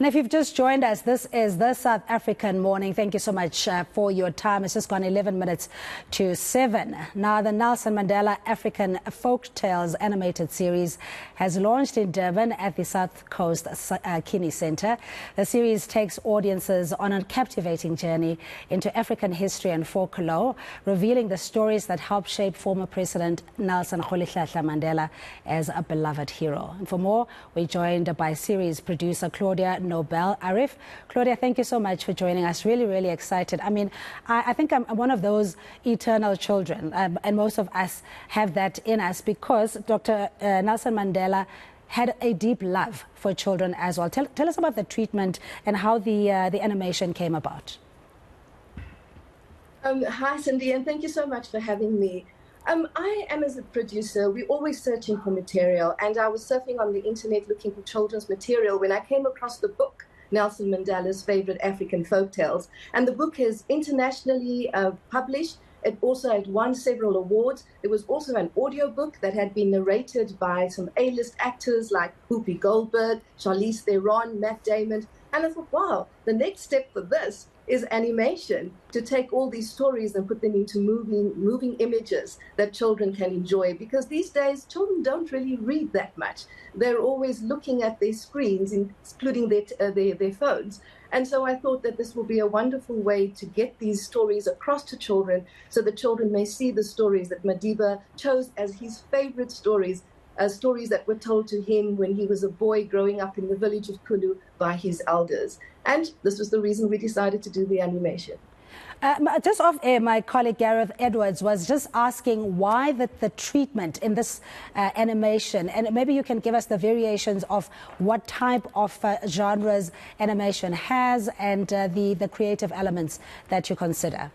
And if you've just joined us, this is the South African Morning. Thank you so much for your time. It's just gone 11 minutes to 7. Now, the Nelson Mandela African Folktales animated series has launched in Durban at the Suncoast Cine Centre. The series takes audiences on a captivating journey into African history and folklore, revealing the stories that helped shape former President Nelson Mandela as a beloved hero. And for more, we're joined by series producer Claudia Noble-Areff. Claudia, thank you so much for joining us. Really, really excited. I mean, I think I'm one of those eternal children, and most of us have that in us because Dr. Nelson Mandela had a deep love for children as well. Tell us about the treatment and how the animation came about. Hi, Cindy, and thank you so much for having me. I am, as a producer, we're always searching for material, and I was surfing on the internet looking for children's material when I came across the book, Nelson Mandela's Favorite African Folktales. And the book is internationally published. It also had won several awards. There was also an audiobook that had been narrated by some A-list actors like Whoopi Goldberg, Charlize Theron, Matt Damon. And I thought, wow, the next step for this is animation, to take all these stories and put them into moving images that children can enjoy. Because these days, children don't really read that much. They're always looking at their screens, including their phones. And so I thought that this will be a wonderful way to get these stories across to children so that children may see the stories that Madiba chose as his favorite stories, stories that were told to him when he was a boy growing up in the village of Kulu by his elders. And this was the reason we decided to do the animation. Just off air, my colleague Gareth Edwards was just asking why the treatment in this animation, and maybe you can give us the variations of what type of genres animation has and the creative elements that you consider.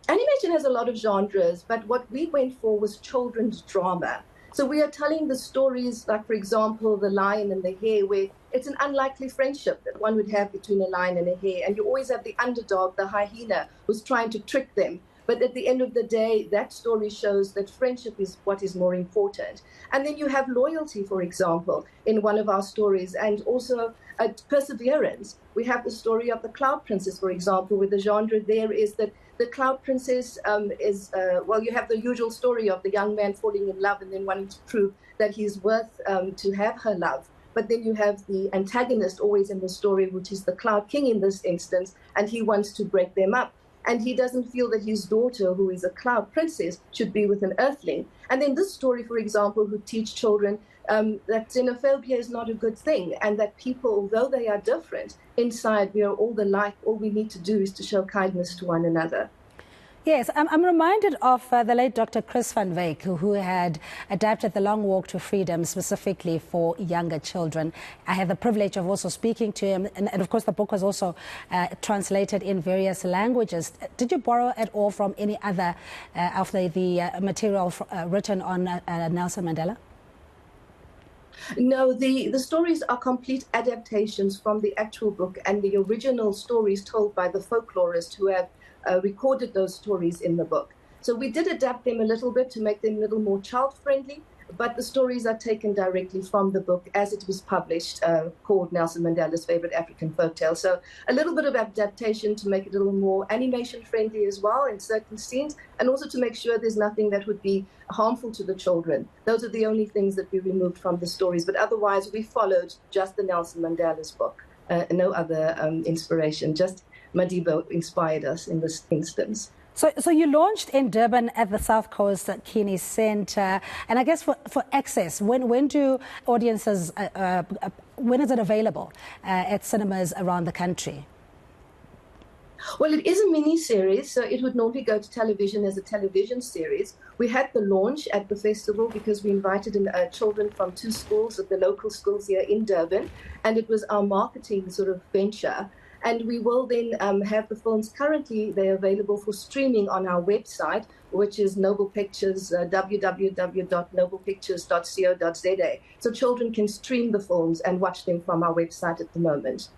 Animation has a lot of genres, but what we went for was children's drama. So we are telling the stories like, for example, The Lion and the Hare, where it's an unlikely friendship that one would have between a lion and a hare. And you always have the underdog, the hyena, who's trying to trick them. But at the end of the day, that story shows that friendship is what is more important. And then you have loyalty, for example, in one of our stories, and also perseverance. We have the story of the Cloud Princess, for example, where the genre there is that the Cloud Princess well, you have the usual story of the young man falling in love and then wanting to prove that he's worth to have her love. But then you have the antagonist always in the story, which is the Cloud King in this instance, and he wants to break them up. And he doesn't feel that his daughter, who is a Cloud Princess, should be with an Earthling. And then this story, for example, would teach children that xenophobia is not a good thing, and that people, although they are different, inside we are all alike. All we need to do is to show kindness to one another. Yes, I'm reminded of the late Dr. Chris van Wyk, who had adapted The Long Walk to Freedom specifically for younger children. I had the privilege of also speaking to him, and of course the book was also translated in various languages. Did you borrow at all from any other of the material written on Nelson Mandela? No, the stories are complete adaptations from the actual book and the original stories told by the folklorists who have recorded those stories in the book. So we did adapt them a little bit to make them a little more child-friendly, but the stories are taken directly from the book as it was published, called Nelson Mandela's Favorite African Folktale. So a little bit of adaptation to make it a little more animation-friendly as well in certain scenes, and also to make sure there's nothing that would be harmful to the children. Those are the only things that we removed from the stories, but otherwise we followed just the Nelson Mandela's book, no other inspiration, just Madiba inspired us in this instance. So you launched in Durban at the Suncoast Cine Centre, and I guess for access, when do audiences, when is it available at cinemas around the country? Well, it is a mini-series, so it would normally go to television as a television series. We had the launch at the festival because we invited children from 2 schools, at the local schools here in Durban, and it was our marketing sort of venture. And we will then have the films. Currently, they're available for streaming on our website, which is Noble Pictures, www.noblepictures.co.za. So children can stream the films and watch them from our website at the moment.